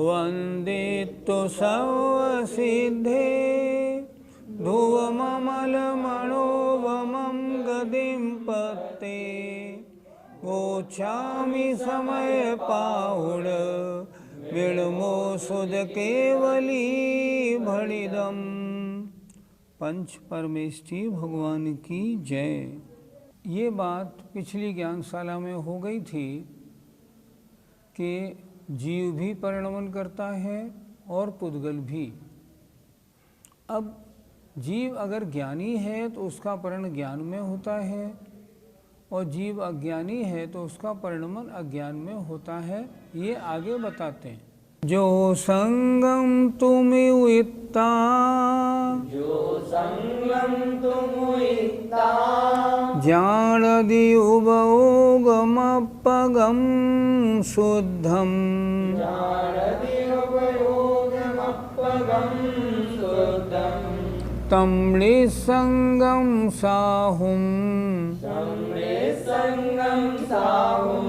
वन्दितु सर्वसिद्धे ध्रुवममलमणोवमं गदिं पते गोच्छामि समय पाहुड विड़मो सुध केवली भणिदम। पंच परमेष्ठी भगवान की जय। ये बात पिछली ज्ञानशाला में हो गई थी कि जीव भी परिणमन करता है और पुद्गल भी। अब जीव अगर ज्ञानी है तो उसका परिणमन ज्ञान में होता है, और जीव अज्ञानी है तो उसका परिणमन अज्ञान में होता है। ये आगे बताते हैं। जो संगम तुम इत्ता, जो संगम तुम इत्ता, जानदि उभयोगमपगम शुद्धम, जानदि उभयोगमपगम शुद्धम, तम निसंगम साहुम, संगम साहुम,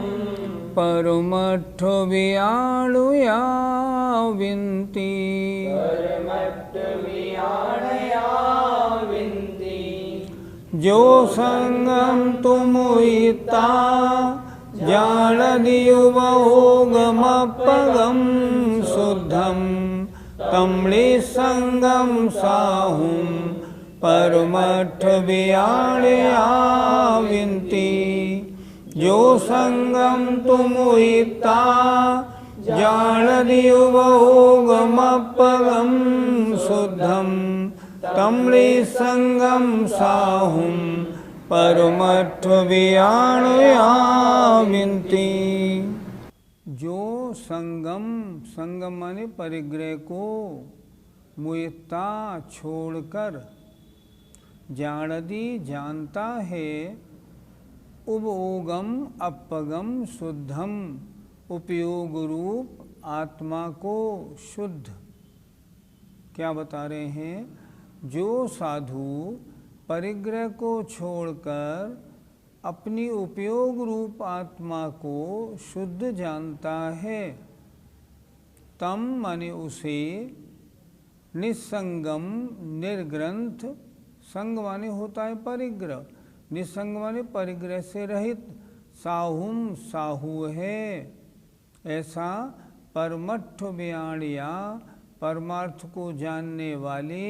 परमठ वियाणुया विनती, परमट्ठ वियाणया विनती। जो संगम तुम इत्ता, जानदि उभयोगमपगम शुद्धम, तम निसंगम साहुम, परमठ वियाणया विनती। जो संगम तुम इत्ता, जानदि उभयोगमपगम शुद्धम, तम निसंगम साहुम, परमठ वियाणया विनती। जो संगम, संगम माने परिग्रह को, मुयता छोड़कर, जानदि जानता है, उपयोगम अपगम शुद्धम उपयोग रूप आत्मा को शुद्ध। क्या बता रहे हैं? जो साधु परिग्रह को छोड़कर अपनी उपयोग रूप आत्मा को शुद्ध जानता है, तम माने उसे, निसंगम निर्ग्रंथ, संग माने होता है परिग्रह, निसंग माने परिग्रह से रहित, साहुम साहु है, ऐसा परमट्ठ वियाणया परमार्थ को जानने वाले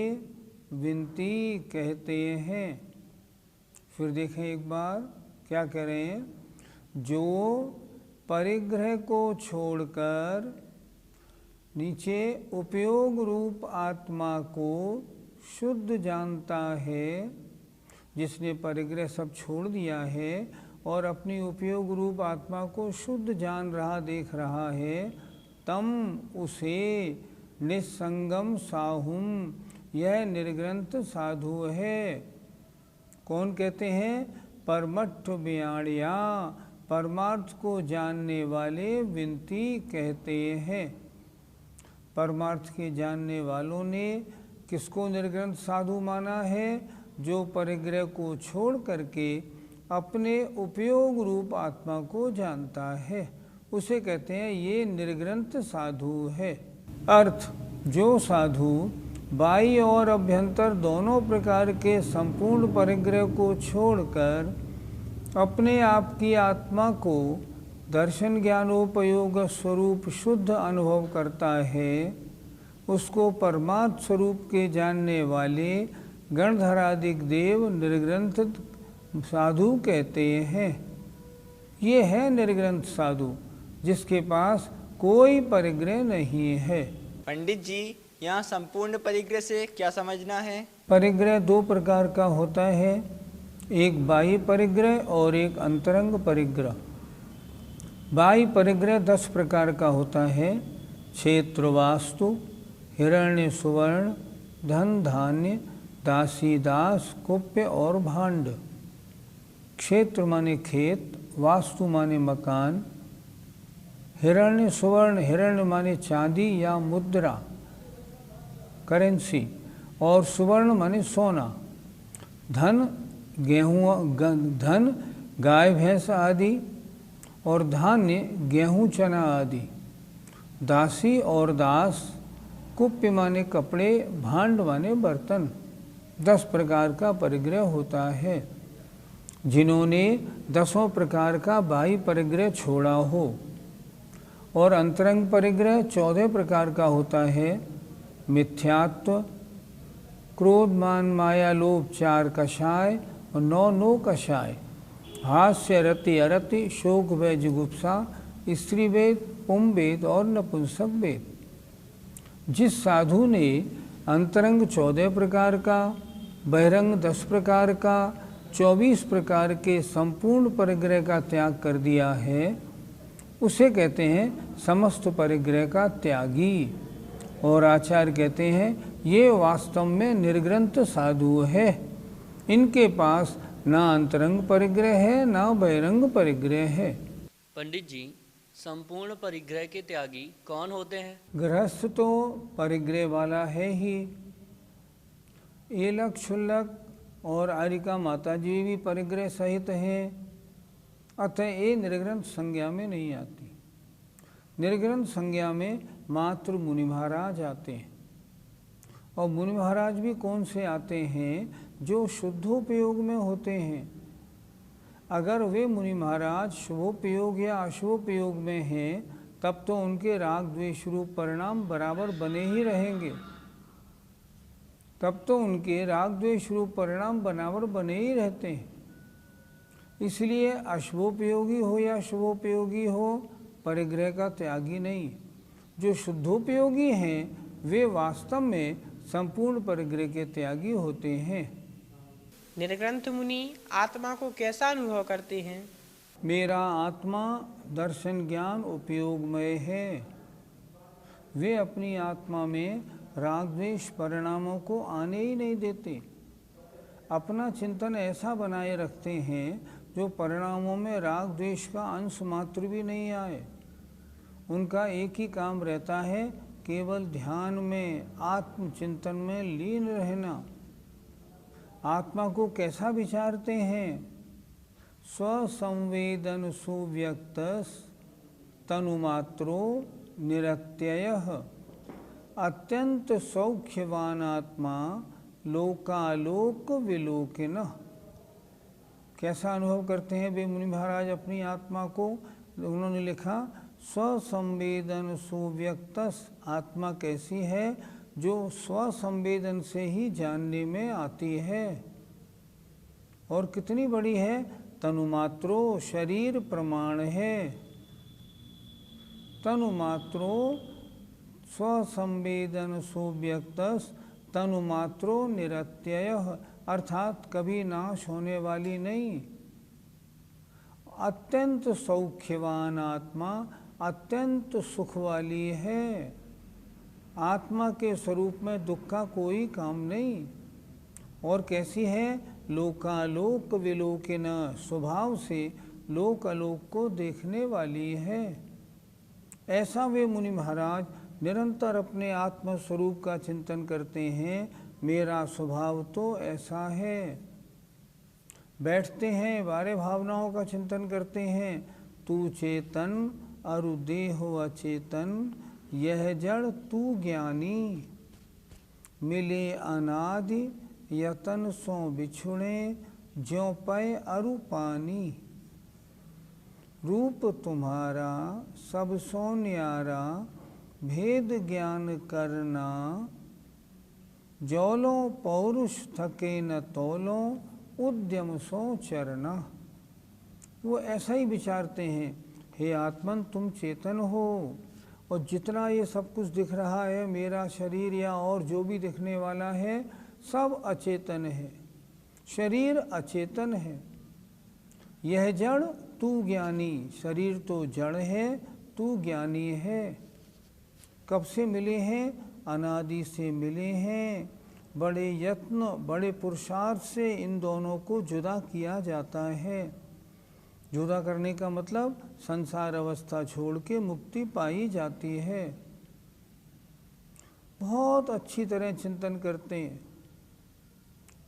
विनती कहते हैं। फिर देखें एक बार क्या कह रहे हैं। जो परिग्रह को छोड़कर नीचे उपयोग रूप आत्मा को शुद्ध जानता है, जिसने परिग्रह सब छोड़ दिया है और अपनी उपयोग रूप आत्मा को शुद्ध जान रहा, देख रहा है, तम उसे निसंगम साहुम, यह निर्ग्रंथ साधु है। कौन कहते हैं? परमट्ठ वियाणया, परमार्थ को जानने वाले विनती कहते हैं। परमार्थ के जानने वालों ने किसको निर्ग्रंथ साधु माना है? जो परिग्रह को छोड़ करके अपने उपयोग रूप आत्मा को जानता है, उसे कहते हैं ये निर्ग्रंथ साधु है। अर्थ, जो साधु बाह्य और अभ्यंतर दोनों प्रकार के संपूर्ण परिग्रह को छोड़कर अपने आप की आत्मा को दर्शन ज्ञानोपयोग स्वरूप शुद्ध अनुभव करता है, उसको परमार्थ स्वरूप के जानने वाले गणधरादिक देव निर्ग्रंथ साधु कहते हैं। ये है निर्ग्रंथ साधु, जिसके पास कोई परिग्रह नहीं है। पंडित जी, यहाँ संपूर्ण परिग्रह से क्या समझना है? परिग्रह दो प्रकार का होता है, एक बाह्य परिग्रह और एक अंतरंग परिग्रह। बाह्य परिग्रह 10 प्रकार का होता है। क्षेत्र वास्तु, हिरण्य सुवर्ण, धन धान्य, दासी दास, कुप्य और भांड। क्षेत्र माने खेत, वास्तु माने मकान, हिरण्य सुवर्ण, हिरण्य माने चांदी या मुद्रा करेंसी, और सुवर्ण माने सोना। धन गेहूँ, धन गाय भैंस आदि, और धान्य गेहूँ चना आदि। दासी और दास, कुप्य माने कपड़े, भांड माने बर्तन, 10 प्रकार का परिग्रह होता है। जिन्होंने 10 प्रकार का बाह्य परिग्रह छोड़ा हो, और अंतरंग परिग्रह 14 प्रकार का होता है। मिथ्यात्व, क्रोध, मान, माया, लोभ 4 कषाय और 9 कषाय, हास्य, रति, अरति, शोक, भय, जुगुप्सा, स्त्री वेद, पुम वेद और नपुंसक वेद। जिस साधु ने अंतरंग 14 प्रकार का, बहिरंग 10 प्रकार का, 24 प्रकार के संपूर्ण परिग्रह का त्याग कर दिया है, उसे कहते हैं समस्त परिग्रह का त्यागी। और आचार्य कहते हैं ये वास्तव में निर्ग्रंथ साधु है। इनके पास ना अंतरंग परिग्रह है, ना बहिरंग परिग्रह है। पंडित जी, संपूर्ण परिग्रह के त्यागी कौन होते हैं? गृहस्थ तो परिग्रह वाला है ही। एलक, क्षुल्लक और आरिका माता जी भी परिग्रह सहित हैं, अतः ये निर्ग्रंथ संज्ञा में नहीं आती। निर्ग्रंथ संज्ञा में मात्र मुनि महाराज आते हैं। और मुनि महाराज भी कौन से आते हैं? जो शुद्धोपयोग में होते हैं। अगर वे मुनि महाराज शुभोपयोग या अशुभोपयोग में हैं, तब तो उनके राग द्वेष रूप परिणाम बराबर बने ही रहेंगे। तब तो उनके राग द्वेष रूप परिणाम बराबर बने ही रहते हैं। इसलिए अशुभोपयोगी हो या शुभोपयोगी हो, परिग्रह का त्यागी नहीं। जो शुद्धोपयोगी हैं वे वास्तव में संपूर्ण परिग्रह के त्यागी होते हैं। निर्ग्रंथ मुनि आत्मा को कैसा अनुभव करते हैं? मेरा आत्मा दर्शन ज्ञान उपयोगमय है। वे अपनी आत्मा में राग द्वेष परिणामों को आने ही नहीं देते। अपना चिंतन ऐसा बनाए रखते हैं जो परिणामों में राग द्वेष का अंश मात्र भी नहीं आए। उनका एक ही काम रहता है, केवल ध्यान में, आत्मचिंतन में लीन रहना। आत्मा को कैसा विचारते हैं? स्वसंवेदन सुव्यक्त तनुमात्रो निरत्ययः अत्यंत सौख्यवान आत्मा लोकालोक विलोकिनः। कैसा अनुभव करते हैं वे मुनि महाराज अपनी आत्मा को? उन्होंने लिखा स्वसंवेदन सुव्यक्तस। आत्मा कैसी है? जो स्वसंवेदन से ही जानने में आती है। और कितनी बड़ी है? तनुमात्रो, शरीर प्रमाण है। तनुमात्रो स्वसंवेदन सुव्यक्तस तनुमात्रो निरत्ययः, अर्थात कभी नाश होने वाली नहीं। अत्यंत सौख्यवान आत्मा अत्यंत सुख वाली है। आत्मा के स्वरूप में दुख का कोई काम नहीं। और कैसी है? लोकालोक विलोकिन, स्वभाव से लोक आलोक को देखने वाली है। ऐसा वे मुनि महाराज निरंतर अपने आत्म स्वरूप का चिंतन करते हैं। मेरा स्वभाव तो ऐसा है। बैठते हैं, बारे भावनाओं का चिंतन करते हैं। तू चेतन अरु देहो अचेतन, यह जड़ तू ज्ञानी। मिले अनादि यतन सो बिछुड़े, ज्यों पय अरु पानी। रूप तुम्हारा सब सो न्यारा, भेद ज्ञान करना। जौलो पौरुष थके न तौलो, उद्यम सो चरना। वो ऐसा ही विचारते हैं, हे आत्मन तुम चेतन हो, और जितना ये सब कुछ दिख रहा है, मेरा शरीर या और जो भी दिखने वाला है, सब अचेतन है। शरीर अचेतन है। यह जड़ तू ज्ञानी। शरीर तो जड़ है, तू ज्ञानी है। कब से मिले हैं? अनादि से मिले हैं। बड़े यत्न, बड़े पुरुषार्थ से इन दोनों को जुदा किया जाता है। जुदा करने का मतलब संसार अवस्था छोड़ के मुक्ति पाई जाती है। बहुत अच्छी तरह चिंतन करते हैं।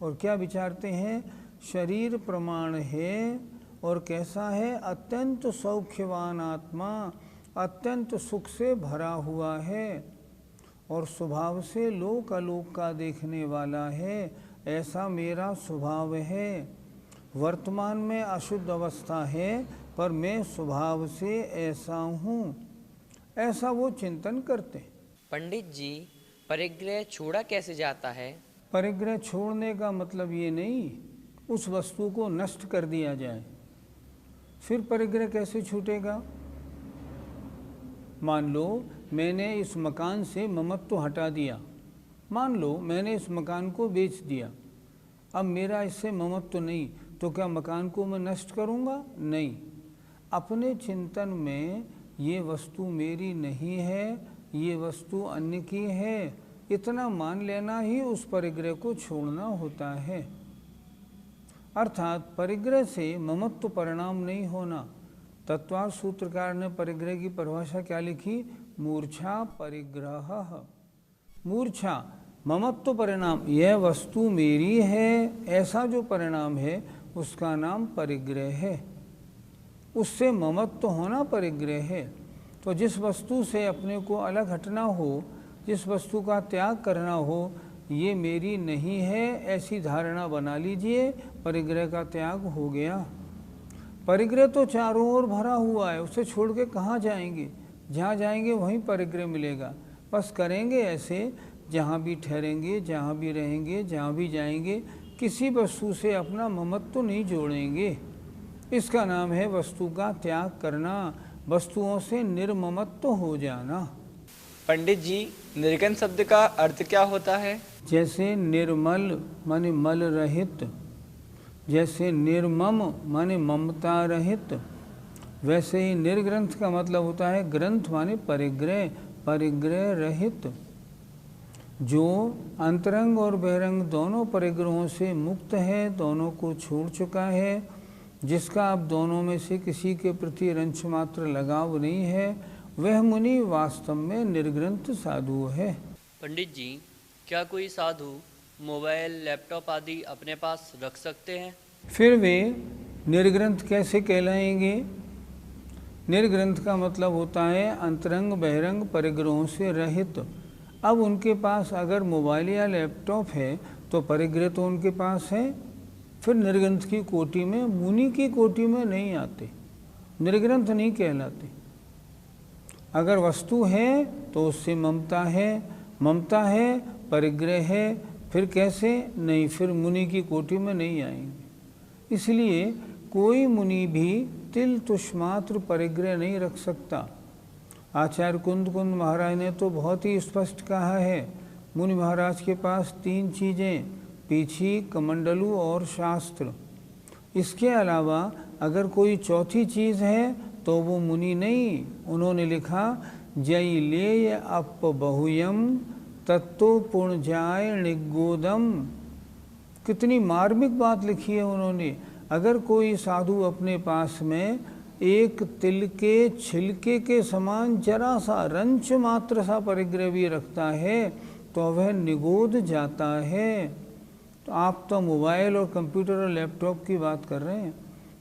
और क्या विचारते हैं? शरीर प्रमाण है। और कैसा है? अत्यंत सौख्यवान आत्मा। अत्यंत सुख से भरा हुआ है और स्वभाव से लोक अलोक का देखने वाला है, ऐसा मेरा स्वभाव है। वर्तमान में अशुद्ध अवस्था है पर मैं स्वभाव से ऐसा हूँ, ऐसा वो चिंतन करते हैं। पंडित जी, परिग्रह छोड़ा कैसे जाता है? परिग्रह छोड़ने का मतलब ये नहीं उस वस्तु को नष्ट कर दिया जाए, फिर परिग्रह कैसे छूटेगा? मान लो मैंने इस मकान से ममत्व हटा दिया, मान लो मैंने इस मकान को बेच दिया, अब मेरा इससे ममत्व नहीं, तो क्या मकान को मैं नष्ट करूँगा? नहीं। अपने चिंतन में ये वस्तु मेरी नहीं है, ये वस्तु अन्य की है, इतना मान लेना ही उस परिग्रह को छोड़ना होता है। अर्थात परिग्रह से ममत्व परिणाम नहीं होना। तत्वार्थ सूत्रकार ने परिग्रह की परिभाषा क्या लिखी? मूर्छा परिग्रह। मूर्छा ममत्व परिणाम, यह वस्तु मेरी है, ऐसा जो परिणाम है उसका नाम परिग्रह है। उससे ममत्व होना परिग्रह है। तो जिस वस्तु से अपने को अलग हटना हो, जिस वस्तु का त्याग करना हो, ये मेरी नहीं है ऐसी धारणा बना लीजिए, परिग्रह का त्याग हो गया। परिग्रह तो चारों ओर भरा हुआ है, उसे छोड़ के कहाँ जाएंगे? जहाँ जाएंगे वहीं परिग्रह मिलेगा। बस करेंगे ऐसे, जहाँ भी ठहरेंगे, जहाँ भी रहेंगे, जहाँ भी जाएंगे, किसी वस्तु से अपना ममत्व नहीं जोड़ेंगे। इसका नाम है वस्तु का त्याग करना, वस्तुओं से निर्ममत्व हो जाना। पंडित जी, निर्गुण शब्द का अर्थ क्या होता है? जैसे निर्मल माने मल रहित, जैसे निर्मम माने ममता रहित, वैसे ही निर्ग्रंथ का मतलब होता है ग्रंथ माने परिग्रह, परिग्रह रहित। जो अंतरंग और बहिरंग दोनों परिग्रहों से मुक्त है, दोनों को छोड़ चुका है, जिसका अब दोनों में से किसी के प्रति रंच मात्र लगाव नहीं है, वह मुनि वास्तव में निर्ग्रंथ साधु है। पंडित जी, क्या कोई साधु मोबाइल, लैपटॉप आदि अपने पास रख सकते हैं? फिर वे निर्ग्रंथ कैसे कहलाएंगे? निर्ग्रंथ का मतलब होता है अंतरंग बहिरंग परिग्रहों से रहित। अब उनके पास अगर मोबाइल या लैपटॉप है तो परिग्रह तो उनके पास है, फिर निर्ग्रंथ की कोटि में, मुनि की कोटि में नहीं आते, निर्ग्रंथ नहीं कहलाते। अगर वस्तु है तो उससे ममता है, ममता है परिग्रह है, फिर कैसे? नहीं, फिर मुनि की कोटि में नहीं आएंगे। इसलिए कोई मुनि भी तिल तुष्मात्र परिग्रह नहीं रख सकता। आचार्य कुंद महाराज ने तो बहुत ही स्पष्ट कहा है, मुनि महाराज के पास 3 चीज़ें, पीछी, कमंडलू और शास्त्र। इसके अलावा अगर कोई चौथी चीज़ है तो वो मुनि नहीं। उन्होंने लिखा, जय ले अप बहुयम तत्तो पुण्जाय निगोदम। कितनी मार्मिक बात लिखी है उन्होंने। अगर कोई साधु अपने पास में एक तिल के छिलके के समान जरा सा रंच मात्र सा परिग्रह भी रखता है तो वह निगोद जाता है। तो आप तो मोबाइल और कंप्यूटर और लैपटॉप की बात कर रहे हैं,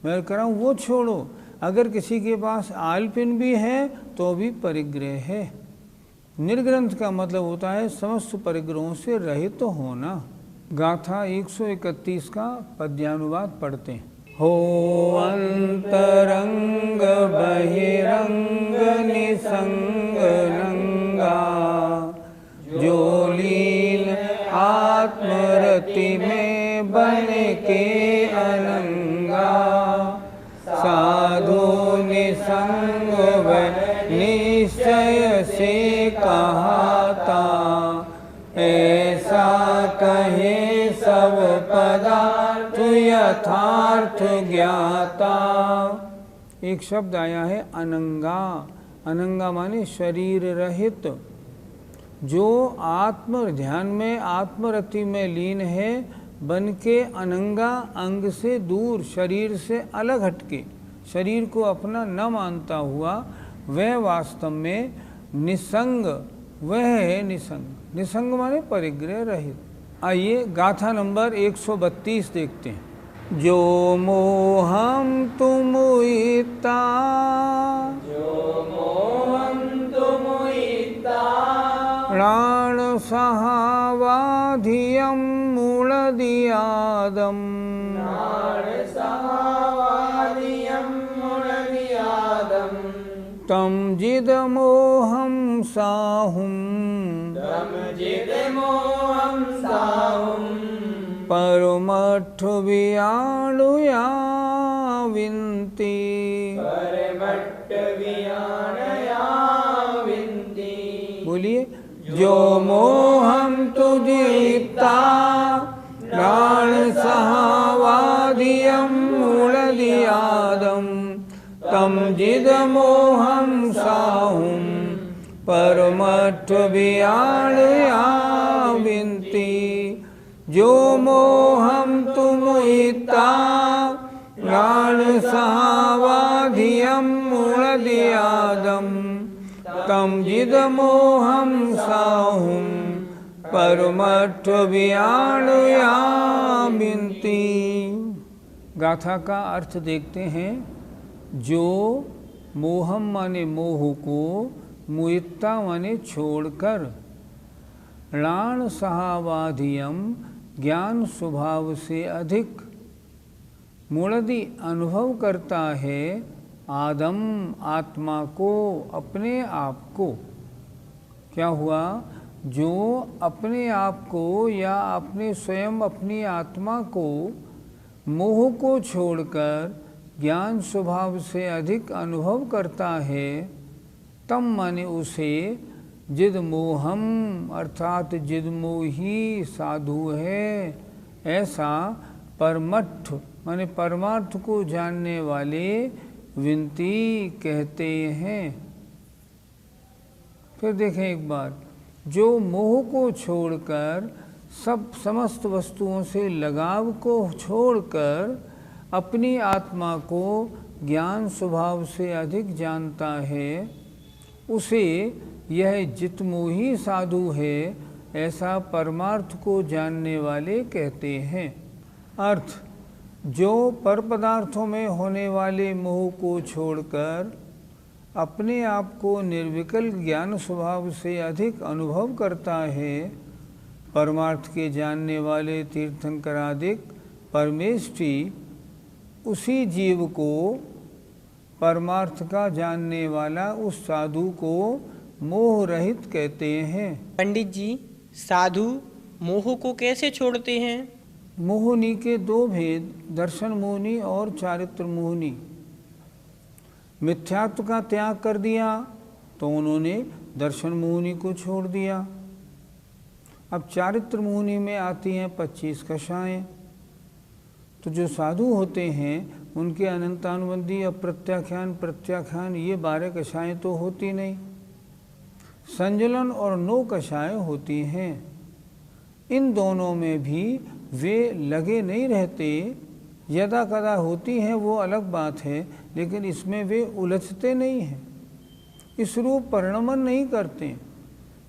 मैं कह रहा हूँ वो छोड़ो, अगर किसी के पास आलपिन भी है तो भी परिग्रह है। निर्ग्रंथ का मतलब होता है समस्त परिग्रहों से रहित तो होना। गाथा 131 का पद्यानुवाद पढ़ते हैं। हो अंतरंग बहिरंग निसंग नंगा, जो लीन आत्मरति में बन के अनंगा, साधु निसंग व निश्चय से कहाता, ऐसा कहे सब पदार्थ यथार्थ ज्ञाता। एक शब्द आया है अनंगा। अनंगा माने शरीर रहित। जो आत्म ध्यान में आत्मरति में लीन है, बन के अनंगा, अंग से दूर, शरीर से अलग हटके, शरीर को अपना न मानता हुआ, वह वास्तव में निसंग, वह है निसंग। निसंग माने परिग्रह रहित। आइए गाथा नंबर 132 देखते हैं। जो मोहम तुम इता, जो मोह णाण सहावाधियं मूलदियादम् तं जिदमोहं साहुं परमठ वियाणुया विन्ति बोलिए। जो मोहम तुजिता प्राण सहावादियं मूलदियादम् तम जिद मोहम साहुं परमठ वियाणया विन्ति। जो मोहम तुम हिता प्राण सहावाधियं मूलदियादम् तम जिद मोहम साहुं परमठ वियाणया विन्ति। गाथा का अर्थ देखते हैं। जो मोहम माने मोह को, मुइत्ता माने छोड़कर, णाण सहावाधियम ज्ञान स्वभाव से अधिक, मूलधि अनुभव करता है, आदम आत्मा को, अपने आप को। क्या हुआ? जो अपने आप को या अपने स्वयं अपनी आत्मा को मोह को छोड़कर ज्ञान स्वभाव से अधिक अनुभव करता है, तम माने उसे जिद मोहम अर्थात जिद मोही साधु है, ऐसा परमठ माने परमार्थ को जानने वाले विनती कहते हैं। फिर देखें एक बार, जो मोह को छोड़कर समस्त वस्तुओं से लगाव को छोड़कर अपनी आत्मा को ज्ञान स्वभाव से अधिक जानता है, उसे यह जितमोही साधु है, ऐसा परमार्थ को जानने वाले कहते हैं। अर्थ, जो पर पदार्थों में होने वाले मोह को छोड़कर अपने आप को निर्विकल ज्ञान स्वभाव से अधिक अनुभव करता है, परमार्थ के जानने वाले तीर्थंकरादिक परमेष्ठी उसी जीव को, परमार्थ का जानने वाला उस साधु को मोह रहित कहते हैं। पंडित जी, साधु मोह को कैसे छोड़ते हैं? मोहनी के दो भेद, दर्शन मोहनी और चारित्र मोहनी। मिथ्यात्व का त्याग कर दिया तो उन्होंने दर्शन मोहनी को छोड़ दिया। अब चारित्र मोहनी में आती हैं 25 कषाएं। तो जो साधु होते हैं उनके अनंतानुबंधी अप्रत्याख्यान प्रत्याख्यान ये 12 कषाएं तो होती नहीं, संजलन और 9 कषाएं होती हैं। इन दोनों में भी वे लगे नहीं रहते, यदा कदा होती हैं वो अलग बात है, लेकिन इसमें वे उलझते नहीं हैं, इस रूप परिणमन नहीं करते।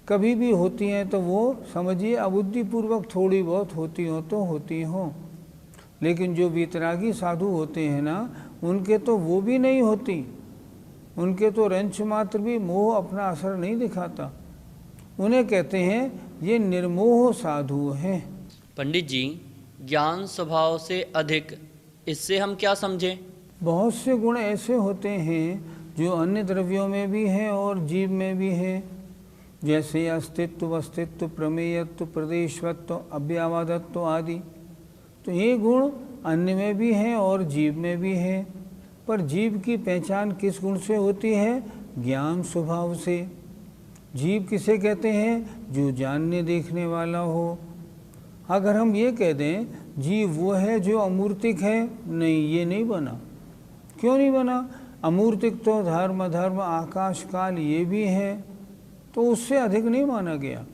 कभी भी होती हैं तो वो समझिए अबुद्धिपूर्वक थोड़ी बहुत होती हो तो होती हों, लेकिन जो वीतरागी साधु होते हैं ना, उनके तो वो भी नहीं होती, उनके तो रंच मात्र भी मोह अपना असर नहीं दिखाता। उन्हें कहते हैं ये निर्मोह साधु हैं। पंडित जी, ज्ञान स्वभाव से अधिक, इससे हम क्या समझें? बहुत से गुण ऐसे होते हैं जो अन्य द्रव्यों में भी हैं और जीव में भी हैं, जैसे अस्तित्व, वस्तित्व, प्रमेयत्व, प्रदेशवत्व, अव्यावादत्व आदि। तो ये गुण अन्य में भी हैं और जीव में भी हैं। पर जीव की पहचान किस गुण से होती है? ज्ञान स्वभाव से। जीव किसे कहते हैं? जो जानने देखने वाला हो। अगर हम ये कह दें जीव वो है जो अमूर्तिक है, नहीं, ये नहीं बना। क्यों नहीं बना? अमूर्तिक तो धर्म अधर्म आकाश काल ये भी है, तो उससे अधिक नहीं माना गया।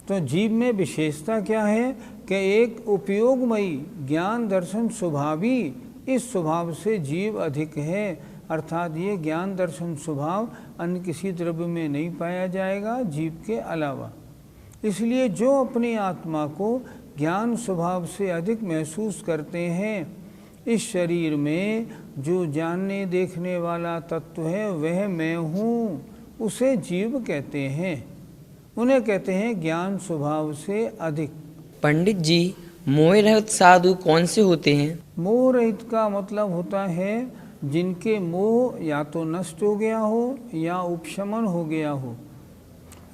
तो जीव में विशेषता क्या है कि एक उपयोगमयी ज्ञान दर्शन स्वभावी, इस स्वभाव से जीव अधिक है, अर्थात ये ज्ञान दर्शन स्वभाव अन्य किसी द्रव्य में नहीं पाया जाएगा जीव के अलावा। इसलिए जो अपनी आत्मा को ज्ञान स्वभाव से अधिक महसूस करते हैं, इस शरीर में जो जानने देखने वाला तत्व है वह मैं हूँ, उसे जीव कहते हैं। उन्हें कहते हैं ज्ञान स्वभाव से अधिक। पंडित जी, मोह रहित साधु कौन से होते हैं? मोह रहित का मतलब होता है जिनके मोह या तो नष्ट हो गया हो या उपशमन हो गया हो।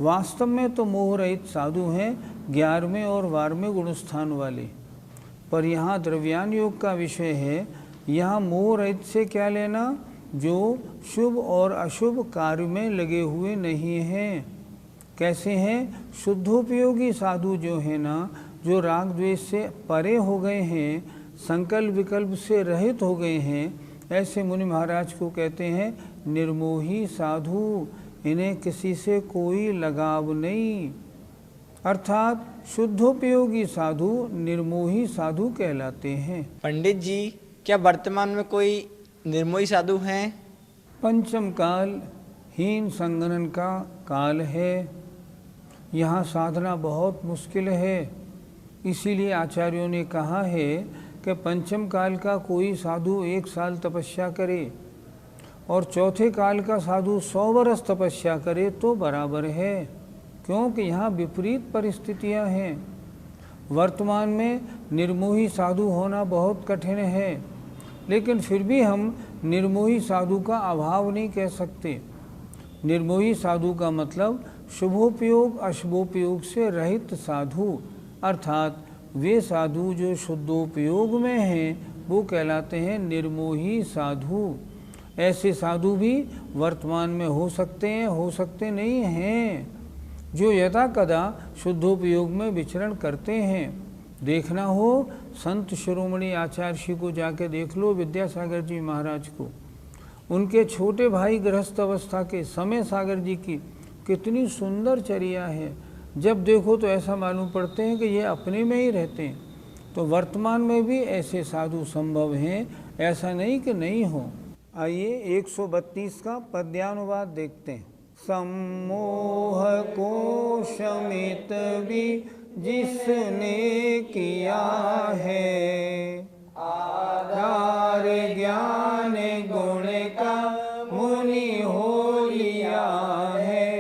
वास्तव में तो मोह रहित साधु हैं 11वें और 12वें गुणस्थान वाले, पर यहाँ द्रव्यान योग का विषय है। यहाँ मोह रहित से क्या लेना? जो शुभ और अशुभ कार्य में लगे हुए नहीं हैं। कैसे हैं? शुद्धोपयोगी साधु जो है ना, जो राग द्वेष से परे हो गए हैं, संकल्प विकल्प से रहित हो गए हैं, ऐसे मुनि महाराज को कहते हैं निर्मोही साधु। इन्हें किसी से कोई लगाव नहीं, अर्थात शुद्धोपयोगी साधु निर्मोही साधु कहलाते हैं। पंडित जी, क्या वर्तमान में कोई निर्मोही साधु हैं? पंचम काल हीन संगणन का काल है। यहाँ साधना बहुत मुश्किल है। इसीलिए आचार्यों ने कहा है कि पंचम काल का कोई साधु 1 साल तपस्या करे और चौथे काल का साधु 100 वर्ष तपस्या करे तो बराबर है, क्योंकि यहाँ विपरीत परिस्थितियाँ हैं। वर्तमान में निर्मोही साधु होना बहुत कठिन है, लेकिन फिर भी हम निर्मोही साधु का अभाव नहीं कह सकते। निर्मोही साधु का मतलब शुभोपयोग अशुभोपयोग से रहित साधु, अर्थात वे साधु जो शुद्धोपयोग में हैं वो कहलाते हैं निर्मोही साधु। ऐसे साधु भी वर्तमान में हो सकते हैं, हो सकते नहीं हैं, जो यदा कदा शुद्धोपयोग में विचरण करते हैं। देखना हो संत शिरोमणि आचार्य श्री को जाके देख लो, विद्यासागर जी महाराज को। उनके छोटे भाई गृहस्थ अवस्था के समय सागर जी की कितनी सुंदर चर्या है। जब देखो तो ऐसा मालूम पड़ते हैं कि ये अपने में ही रहते हैं। तो वर्तमान में भी ऐसे साधु संभव हैं, ऐसा नहीं कि नहीं हो। आइए 132 का पद्यानुवाद देखते हैं। सम्मोह को शमित भी जिसने किया है, आधार ज्ञान गुण का मुनि हो लिया है।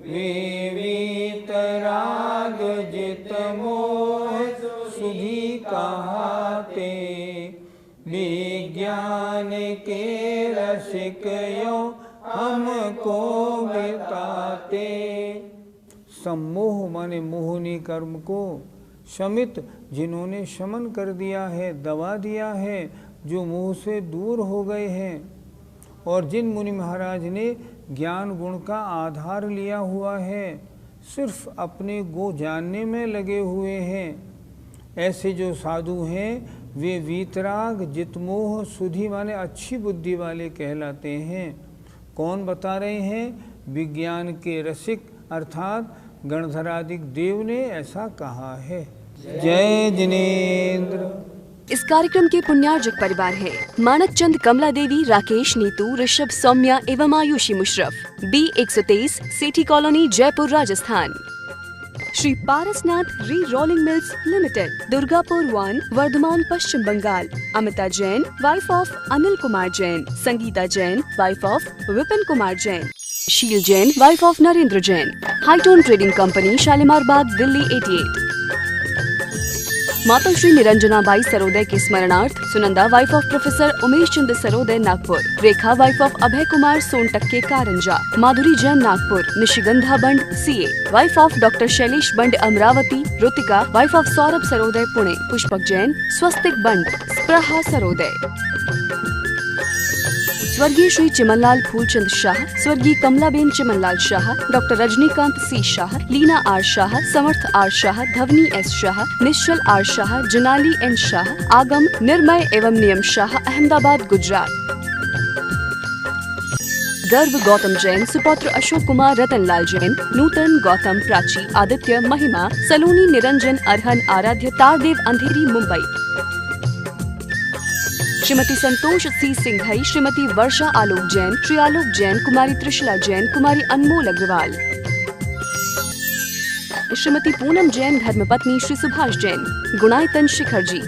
विवित राग जित मोह सुधी कहाते, विज्ञान के रसिक यो हमको बिताते। सम्मोह माने मोहनी कर्म को, शमित जिन्होंने शमन कर दिया है, दबा दिया है, जो मोह से दूर हो गए हैं, और जिन मुनि महाराज ने ज्ञान गुण का आधार लिया हुआ है, सिर्फ अपने को जानने में लगे हुए हैं, ऐसे जो साधु हैं वे वीतराग जितमोह सुधी माने अच्छी बुद्धि वाले कहलाते हैं। कौन बता रहे हैं? विज्ञान के रसिक अर्थात गणधरादिक देव ने ऐसा कहा है। जय जिनेन्द्र। इस कार्यक्रम के पुण्यार्जक परिवार है मानक चंद, कमला देवी, राकेश, नीतू, ऋषभ, सौम्या एवं Ayushi Musharraf, B123, Sethi colony, Jaipur, Rajasthan. Shri Parasnath re rolling mills limited, Durgapur 1, Bardhaman, Paschim Bangal. Amita Jain, wife of Anil Kumar Jain. Sangeeta Jain, wife of Vipin Kumar Jain. Sheel Jain, wife of Narendra Jain. Hightone trading company, Shalimar Bagh, Delhi 88। माता श्री निरंजना बाई सरोदय के स्मरणार्थ Sunanda, wife of professor Umesh Chandra Saroday, Nagpur. Rekha, wife of Abhay Kumar Sontakke, Karanja. Madhuri Jain, Nagpur. Nishigandha Band, CA, wife of doctor Shailesh Band, Amravati. Rutika, wife of Saurabh Saroday, Pune. Pushpak Jain, Swastik Band, Spraha Saroday. स्वर्गीय श्री चिमनलाल फूलचंद शाह, स्वर्गीय Kamlaben Chimanlal Shah, doctor Rajnikant C Shah, Leena R Shah, Samarth R Shah, Dhvani S Shah, Nishchal R Shah, Junali N Shah, Aagam, Nirmay एवं नियम शाह, अहमदाबाद, गुजरात। गर्व गौतम जैन, सुपौत्र अशोक कुमार, रतनलाल जैन, नूतन, गौतम, प्राची, आदित्य, महिमा, सलोनी, निरंजन, अरहन, आराध्य, तारदेव, अंधेरी, मुंबई। श्रीमती संतोष C सिंघई, श्रीमती वर्षा आलोक जैन, श्री आलोक जैन, कुमारी त्रिशला जैन, कुमारी अनमोल अग्रवाल। श्रीमती पूनम जैन, धर्मपत्नी श्री सुभाष जैन। गुणायतन शिखर जी।